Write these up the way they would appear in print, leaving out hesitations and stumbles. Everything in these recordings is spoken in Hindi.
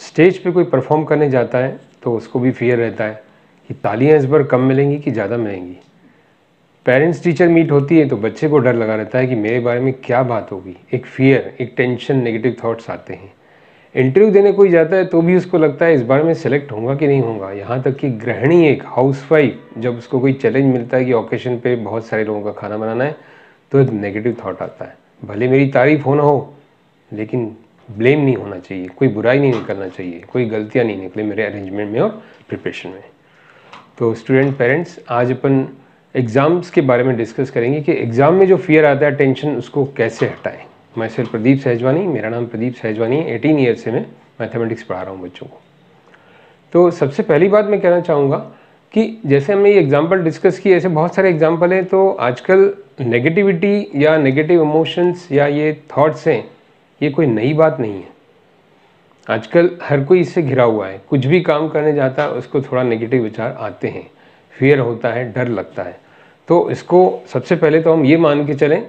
स्टेज पे कोई परफॉर्म करने जाता है तो उसको भी फियर रहता है कि तालियां इस बार कम मिलेंगी कि ज़्यादा मिलेंगी। पेरेंट्स टीचर मीट होती है तो बच्चे को डर लगा रहता है कि मेरे बारे में क्या बात होगी, एक फियर, एक टेंशन, नेगेटिव थॉट्स आते हैं। इंटरव्यू देने कोई जाता है तो भी उसको लगता है इस बार मैं सेलेक्ट होऊंगा कि नहीं होऊंगा। यहाँ तक कि गृहिणी, एक हाउसवाइफ, जब उसको कोई चैलेंज मिलता है कि ओकेशन पे बहुत सारे लोगों का खाना बनाना है तो एक नेगेटिव थॉट आता है, भले मेरी तारीफ हो ना हो लेकिन ब्लेम नहीं होना चाहिए, कोई बुराई नहीं निकलना चाहिए, कोई गलतियाँ नहीं निकले मेरे अरेंजमेंट में और प्रिपरेशन में। तो स्टूडेंट पेरेंट्स, आज अपन एग्ज़ाम्स के बारे में डिस्कस करेंगे कि एग्ज़ाम में जो फियर आता है, टेंशन, उसको कैसे हटाएं। मैं सर प्रदीप सहजवानी, मेरा नाम प्रदीप सहजवानी है। 18 ईयर से मैं मैथमेटिक्स पढ़ा रहा हूँ बच्चों को। तो सबसे पहली बात मैं कहना चाहूँगा कि जैसे हमने ये एग्जाम्पल डिस्कस किए, ऐसे बहुत सारे एग्जाम्पल हैं। तो आजकल नेगेटिविटी या नेगेटिव इमोशंस या ये थॉट्स हैं, ये कोई नई बात नहीं है। आजकल हर कोई इससे घिरा हुआ है। कुछ भी काम करने जाता है उसको थोड़ा नेगेटिव विचार आते हैं, फियर होता है, डर लगता है। तो इसको सबसे पहले तो हम ये मान के चलें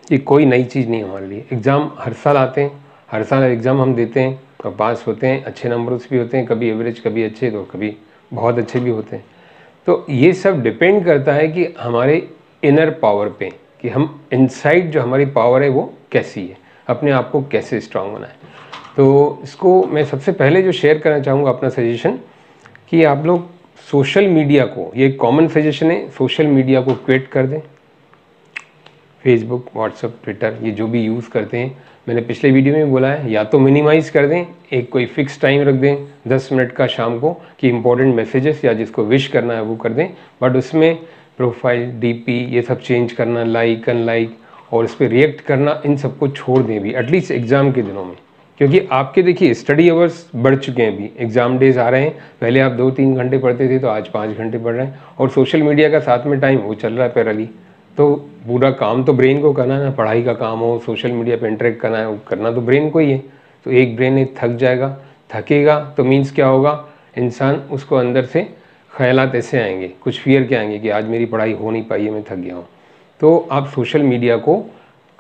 कि कोई नई चीज़ नहीं हमारे लिए। एग्ज़ाम हर साल आते हैं, हर साल एग्ज़ाम हम देते हैं और पास होते हैं, अच्छे नंबर्स भी होते हैं, कभी एवरेज, कभी अच्छे, तो कभी बहुत अच्छे भी होते हैं। तो ये सब डिपेंड करता है कि हमारे इनर पावर पे, कि हम इनसाइड जो हमारी पावर है वो कैसी है, अपने आप को कैसे स्ट्रांग बनाएं। तो इसको मैं सबसे पहले जो शेयर करना चाहूँगा अपना सजेशन, कि आप लोग सोशल मीडिया को, ये कॉमन सजेशन है, सोशल मीडिया को क्विट कर दें। फेसबुक, व्हाट्सएप, ट्विटर, ये जो भी यूज़ करते हैं, मैंने पिछले वीडियो में बोला है, या तो मिनिमाइज़ कर दें, एक कोई फिक्स टाइम रख दें 10 मिनट का शाम को, कि इंपॉर्टेंट मैसेजेस या जिसको विश करना है वो कर दें। बट उसमें प्रोफाइल, डीपी, ये सब चेंज करना, लाइक, अनलाइक और इस पर रिएक्ट करना, इन सबको छोड़ दें भी, एटलीस्ट एग्ज़ाम के दिनों में। क्योंकि आपके देखिए स्टडी आवर्स बढ़ चुके हैं, अभी एग्ज़ाम डेज आ रहे हैं। पहले आप 2-3 घंटे पढ़ते थे, तो आज 5 घंटे पढ़ रहे हैं। और सोशल मीडिया का साथ में टाइम वो चल रहा है पैरेलली। तो पूरा काम तो ब्रेन को करना है ना, पढ़ाई का काम हो, सोशल मीडिया पे इंटरेक्ट करना है, वो करना तो ब्रेन को ही है। तो एक ब्रेन एक थक जाएगा, थकेगा तो मीन्स क्या होगा, इंसान उसको अंदर से ख्यालात ऐसे आएंगे, कुछ फियर के आएंगे कि आज मेरी पढ़ाई हो नहीं पाई है, मैं थक गया हूँ। तो आप सोशल मीडिया को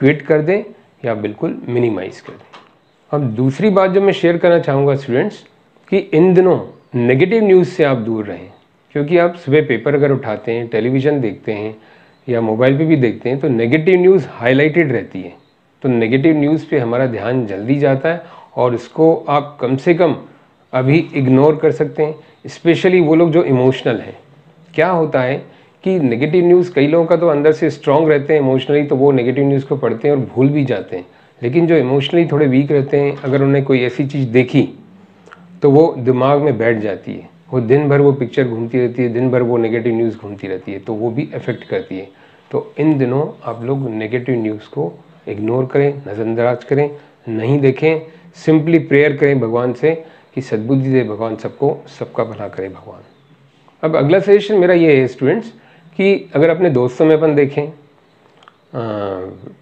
क्विट कर दें या बिल्कुल मिनिमाइज़ कर दें। अब दूसरी बात जो मैं शेयर करना चाहूँगा स्टूडेंट्स, कि इन दिनों नेगेटिव न्यूज़ से आप दूर रहें। क्योंकि आप सुबह पेपर अगर उठाते हैं, टेलीविज़न देखते हैं या मोबाइल पे भी देखते हैं, तो नेगेटिव न्यूज़ हाईलाइटेड रहती है। तो नेगेटिव न्यूज़ पे हमारा ध्यान जल्दी जाता है और इसको आप कम से कम अभी इग्नोर कर सकते हैं, स्पेशली वो लोग जो इमोशनल हैं। क्या होता है कि नेगेटिव न्यूज़, कई लोगों का तो अंदर से स्ट्रांग रहते हैं इमोशनली, तो वो नेगेटिव न्यूज़ को पढ़ते हैं और भूल भी जाते हैं। लेकिन जो इमोशनली थोड़े वीक रहते हैं, अगर उन्होंने कोई ऐसी चीज़ देखी तो वो दिमाग में बैठ जाती है, वो दिन भर वो पिक्चर घूमती रहती है, दिन भर वो नेगेटिव न्यूज़ घूमती रहती है, तो वो भी अफेक्ट करती है। तो इन दिनों आप लोग नेगेटिव न्यूज़ को इग्नोर करें, नज़रअंदाज करें, नहीं देखें। सिंपली प्रेयर करें भगवान से कि सद्बुद्धि दे भगवान सबको, सबका भला करे भगवान। अब अगला सजेशन मेरा ये है स्टूडेंट्स, कि अगर अपने दोस्तों में अपन देखें,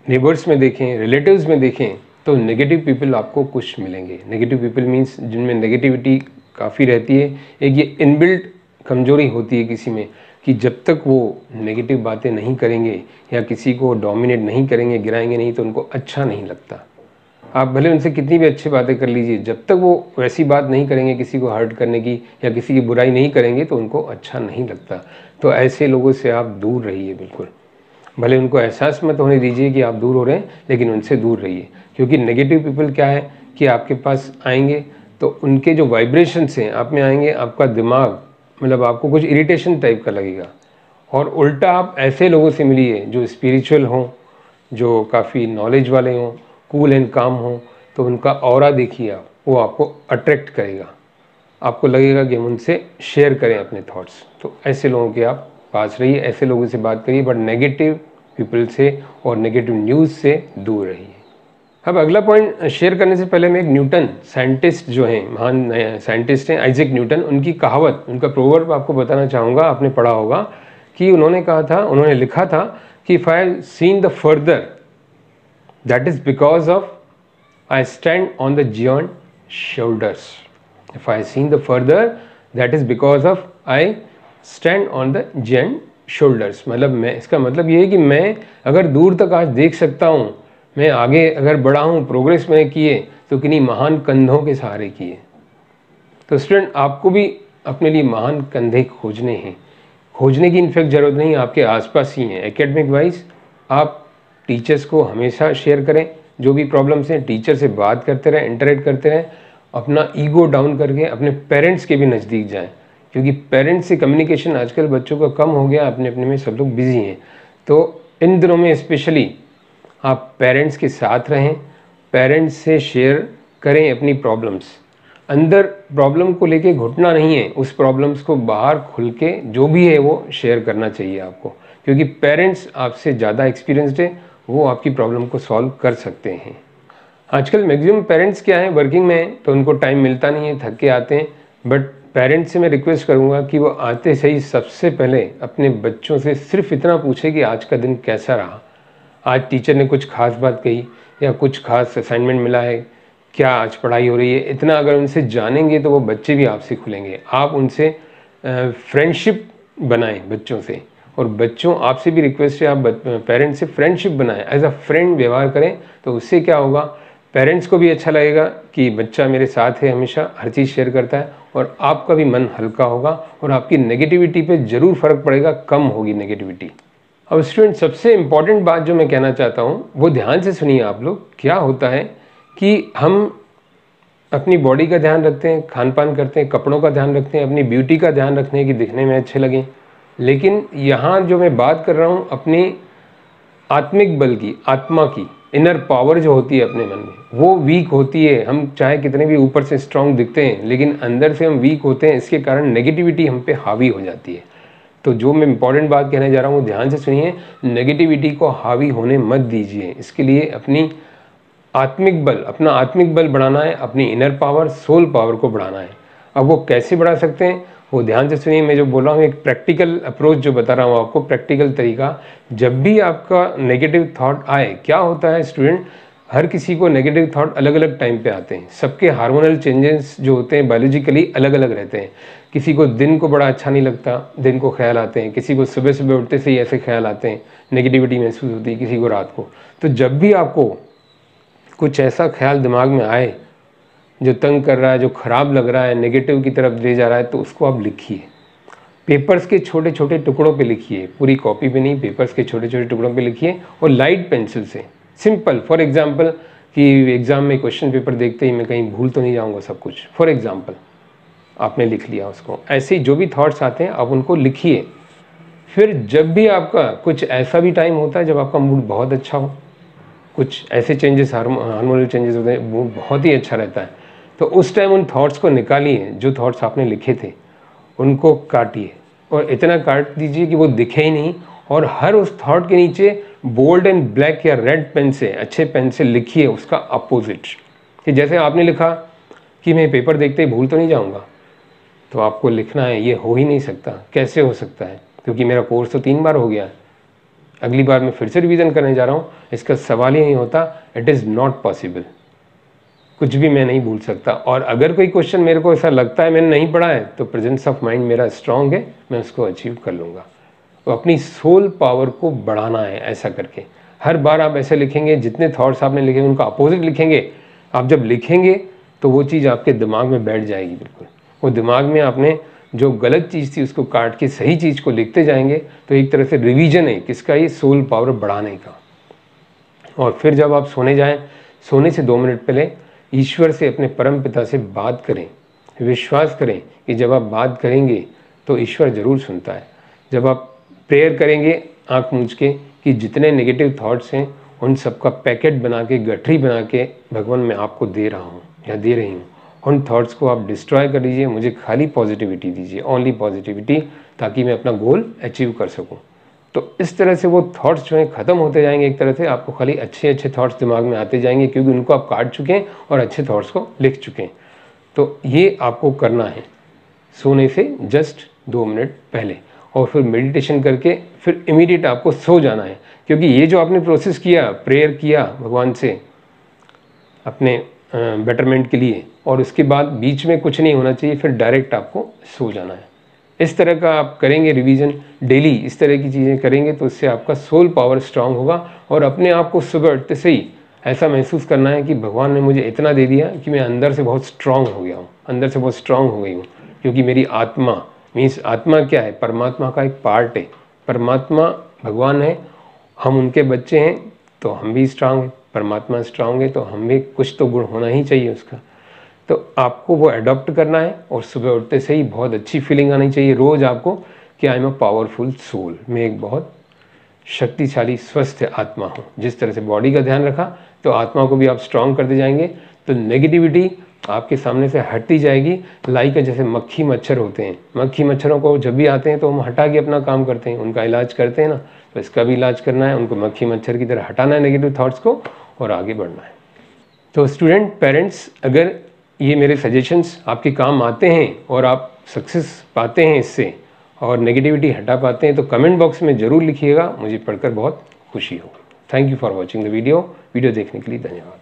नेबर्स में देखें, रिलेटिव्स में देखें, तो नेगेटिव पीपल आपको कुछ मिलेंगे। नेगेटिव पीपल मीन्स जिनमें नेगेटिविटी काफ़ी रहती है। एक ये इनबिल्ट कमजोरी होती है किसी में, कि जब तक वो नेगेटिव बातें नहीं करेंगे या किसी को डोमिनेट नहीं करेंगे, गिराएंगे नहीं, तो उनको अच्छा नहीं लगता। आप भले उनसे कितनी भी अच्छी बातें कर लीजिए, जब तक वो वैसी बात नहीं करेंगे किसी को हर्ट करने की या किसी की बुराई नहीं करेंगे, तो उनको अच्छा नहीं लगता। तो ऐसे लोगों से आप दूर रहिए बिल्कुल। भले उनको एहसास मत होने दीजिए कि आप दूर हो रहे हैं, लेकिन उनसे दूर रहिए। क्योंकि नेगेटिव पीपल क्या है कि आपके पास आएंगे तो उनके जो वाइब्रेशंस हैं आप में आएंगे, आपका दिमाग, मतलब आपको कुछ इरिटेशन टाइप का लगेगा। और उल्टा आप ऐसे लोगों से मिलिए जो स्पिरिचुअल हों, जो काफ़ी नॉलेज वाले हों, कूल एंड काम हों, तो उनका ऑरा देखिए आप, वो आपको अट्रैक्ट करेगा। आपको लगेगा कि हम उनसे शेयर करें अपने थॉट्स। तो ऐसे लोगों के आप पास रहिए, ऐसे लोगों से बात करिए, बट नेगेटिव पीपल से और नेगेटिव न्यूज़ से दूर रहिए। अब अगला पॉइंट शेयर करने से पहले मैं एक न्यूटन साइंटिस्ट जो हैं, महान साइंटिस्ट हैं, आइजैक न्यूटन, उनकी कहावत, उनका प्रोवर्ब आपको बताना चाहूँगा। आपने पढ़ा होगा कि उन्होंने कहा था, उन्होंने लिखा था कि if I seen the further that is because of I stand on the giant shoulders. If I seen the further that is because of I stand on the giant shoulders. मतलब मैं, इसका मतलब ये है कि मैं अगर दूर तक आज देख सकता हूँ, मैं आगे अगर बढ़ा हूँ, प्रोग्रेस मैंने की है, तो किन्हीं महान कंधों के सहारे की है। तो स्टूडेंट आपको भी अपने लिए महान कंधे खोजने हैं। खोजने की इनफैक्ट ज़रूरत नहीं, आपके आसपास ही हैं। एकेडमिक वाइज आप टीचर्स को हमेशा शेयर करें जो भी प्रॉब्लम्स हैं, टीचर से बात करते रहें, इंटरेक्ट करते रहें, अपना ईगो डाउन करके अपने पेरेंट्स के भी नज़दीक जाएं, क्योंकि पेरेंट्स से कम्युनिकेशन आजकल बच्चों का कम हो गया, अपने अपने में सब लोग बिजी हैं। तो इन दिनों में स्पेशली आप पेरेंट्स के साथ रहें, पेरेंट्स से शेयर करें अपनी प्रॉब्लम्स। अंदर प्रॉब्लम को लेके घुटना नहीं है, उस प्रॉब्लम्स को बाहर खुल के जो भी है वो शेयर करना चाहिए आपको, क्योंकि पेरेंट्स आपसे ज़्यादा एक्सपीरियंस्ड है, वो आपकी प्रॉब्लम को सॉल्व कर सकते हैं। आजकल मैक्सिमम पेरेंट्स क्या है, वर्किंग में हैं, तो उनको टाइम मिलता नहीं है, थक के आते हैं। बट पेरेंट्स से मैं रिक्वेस्ट करूँगा कि वो आते सही सबसे पहले अपने बच्चों से सिर्फ इतना पूछे कि आज का दिन कैसा रहा, आज टीचर ने कुछ खास बात कही या कुछ खास असाइनमेंट मिला है, क्या आज पढ़ाई हो रही है। इतना अगर उनसे जानेंगे तो वो बच्चे भी आपसे खुलेंगे। आप उनसे फ्रेंडशिप बनाएं बच्चों से, और बच्चों आपसे भी रिक्वेस्ट है आप पेरेंट्स से फ्रेंडशिप बनाएं, एज अ फ्रेंड व्यवहार करें। तो उससे क्या होगा, पेरेंट्स को भी अच्छा लगेगा कि बच्चा मेरे साथ है, हमेशा हर चीज़ शेयर करता है, और आपका भी मन हल्का होगा और आपकी नेगेटिविटी पे ज़रूर फ़र्क पड़ेगा, कम होगी नेगेटिविटी। अब स्टूडेंट सबसे इम्पॉर्टेंट बात जो मैं कहना चाहता हूँ वो ध्यान से सुनिए आप लोग। क्या होता है कि हम अपनी बॉडी का ध्यान रखते हैं, खान पान करते हैं, कपड़ों का ध्यान रखते हैं, अपनी ब्यूटी का ध्यान रखते हैं कि दिखने में अच्छे लगें, लेकिन यहाँ जो मैं बात कर रहा हूँ अपनी आत्मिक बल की, आत्मा की, इनर पावर जो होती है अपने मन में, वो वीक होती है। हम चाहे कितने भी ऊपर से स्ट्रांग दिखते हैं, लेकिन अंदर से हम वीक होते हैं, इसके कारण नेगेटिविटी हम पे हावी हो जाती है। तो जो मैं इंपॉर्टेंट बात कहने जा रहा हूँ ध्यान से सुनिए, नेगेटिविटी को हावी होने मत दीजिए। इसके लिए अपनी आत्मिक बल, अपना आत्मिक बल बढ़ाना है, अपनी इनर पावर, सोल पावर को बढ़ाना है। अब वो कैसे बढ़ा सकते हैं वो ध्यान से सुनिए। मैं जो बोल रहा हूँ एक प्रैक्टिकल अप्रोच जो बता रहा हूँ आपको, प्रैक्टिकल तरीका। जब भी आपका नेगेटिव थॉट आए, क्या होता है स्टूडेंट, हर किसी को नेगेटिव थॉट अलग अलग टाइम पे आते हैं। सबके हार्मोनल चेंजेस जो होते हैं बायोलॉजिकली अलग अलग रहते हैं। किसी को दिन को बड़ा अच्छा नहीं लगता, दिन को ख्याल आते हैं, किसी को सुबह सुबह उठते से ही ऐसे ख्याल आते हैं, नेगेटिविटी महसूस होती है, किसी को रात को। तो जब भी आपको कुछ ऐसा ख्याल दिमाग में आए जो तंग कर रहा है, जो ख़राब लग रहा है, नेगेटिव की तरफ ले जा रहा है, तो उसको आप लिखिए। पेपर्स के छोटे छोटे टुकड़ों पे लिखिए, पूरी कॉपी पे नहीं, पेपर्स के छोटे छोटे टुकड़ों पे लिखिए, और लाइट पेंसिल से, सिंपल। फॉर एग्जांपल कि एग्ज़ाम में क्वेश्चन पेपर देखते ही मैं कहीं भूल तो नहीं जाऊंगा सब कुछ, फॉर एग्जांपल आपने लिख लिया उसको। ऐसे ही जो भी थॉट्स आते हैं आप उनको लिखिए। फिर जब भी आपका कुछ ऐसा भी टाइम होता है जब आपका मूड बहुत अच्छा हो, कुछ ऐसे चेंजेस, हार्मोनल चेंजेस होते हैं, मूड बहुत ही अच्छा रहता है, तो उस टाइम उन थॉट्स को निकालिए। जो थॉट्स आपने लिखे थे उनको काटिए, और इतना काट दीजिए कि वो दिखे ही नहीं, और हर उस थॉट के नीचे बोल्ड एंड ब्लैक या रेड पेन से, अच्छे पेन से लिखिए उसका अपोजिट। कि जैसे आपने लिखा कि मैं पेपर देखते ही भूल तो नहीं जाऊंगा, तो आपको लिखना है ये हो ही नहीं सकता। कैसे हो सकता है, क्योंकि मेरा कोर्स तो 3 बार हो गया है, अगली बार मैं फिर से रिवीजन करने जा रहा हूँ, इसका सवाल ही नहीं होता। इट इज़ नॉट पॉसिबल, कुछ भी मैं नहीं भूल सकता। और अगर कोई क्वेश्चन मेरे को ऐसा लगता है मैंने नहीं पढ़ा है, तो प्रेजेंस ऑफ माइंड मेरा स्ट्रांग है, मैं उसको अचीव कर लूँगा। तो अपनी सोल पावर को बढ़ाना है ऐसा करके। हर बार आप ऐसे लिखेंगे, जितने थॉट्स आपने लिखे उनका अपोजिट लिखेंगे। आप जब लिखेंगे तो वो चीज़ आपके दिमाग में बैठ जाएगी बिल्कुल। वो दिमाग में आपने जो गलत चीज़ थी उसको काट के सही चीज़ को लिखते जाएंगे, तो एक तरह से रिवीजन है किसका, ये सोल पावर बढ़ाने का। और फिर जब आप सोने जाएं, सोने से 2 मिनट पहले ईश्वर से, अपने परम पिता से बात करें। विश्वास करें कि जब आप बात करेंगे तो ईश्वर ज़रूर सुनता है। जब आप प्रेयर करेंगे आँख मूंझ के कि जितने नेगेटिव थॉट्स हैं उन सब का पैकेट बना के, गठरी बना के भगवान मैं आपको दे रहा हूँ या दे रही हूँ, उन थॉट्स को आप डिस्ट्रॉय कर दीजिए। मुझे खाली पॉजिटिविटी दीजिए, ओनली पॉजिटिविटी, ताकि मैं अपना गोल अचीव कर सकूं। तो इस तरह से वो थॉट्स जो हैं ख़त्म होते जाएंगे। एक तरह से आपको खाली अच्छे अच्छे थॉट्स दिमाग में आते जाएंगे, क्योंकि उनको आप काट चुके हैं और अच्छे थॉट्स को लिख चुके हैं। तो ये आपको करना है सोने से जस्ट 2 मिनट पहले, और फिर मेडिटेशन करके फिर इमीडिएट आपको सो जाना है। क्योंकि ये जो आपने प्रोसेस किया, प्रेयर किया भगवान से अपने बेटरमेंट के लिए, और उसके बाद बीच में कुछ नहीं होना चाहिए, फिर डायरेक्ट आपको सो जाना है। इस तरह का आप करेंगे रिवीजन डेली, इस तरह की चीज़ें करेंगे तो इससे आपका सोल पावर स्ट्रांग होगा, और अपने आप को सुबह उठते से ही ऐसा महसूस करना है कि भगवान ने मुझे इतना दे दिया कि मैं अंदर से बहुत स्ट्रांग हो गया हूँ, अंदर से बहुत स्ट्रांग हो गई हूँ, क्योंकि मेरी आत्मा मीन्स आत्मा क्या है, परमात्मा का एक पार्ट है। परमात्मा भगवान है, हम उनके बच्चे हैं, तो हम भी स्ट्रांग हैं। परमात्मा स्ट्रांग है तो हम भी कुछ तो गुण होना ही चाहिए उसका। तो आपको वो अडॉप्ट करना है और सुबह उठते से ही बहुत अच्छी फीलिंग आनी चाहिए रोज़ आपको कि I am a powerful soul, मैं एक बहुत शक्तिशाली स्वस्थ आत्मा हूँ। जिस तरह से बॉडी का ध्यान रखा तो आत्मा को भी आप स्ट्रांग करते जाएंगे, तो नेगेटिविटी आपके सामने से हटती जाएगी। लाइक जैसे मक्खी मच्छर होते हैं, मक्खी मच्छरों को जब भी आते हैं तो हम हटा के अपना काम करते हैं, उनका इलाज करते हैं ना, तो इसका भी इलाज करना है, उनको मक्खी मच्छर की तरह हटाना है नेगेटिव थॉट्स को और आगे बढ़ना है। तो स्टूडेंट पेरेंट्स, अगर ये मेरे सजेशंस आपके काम आते हैं और आप सक्सेस पाते हैं इससे और नेगेटिविटी हटा पाते हैं, तो कमेंट बॉक्स में ज़रूर लिखिएगा, मुझे पढ़कर बहुत खुशी होगी। Thank you for watching the video देखने के लिए धन्यवाद।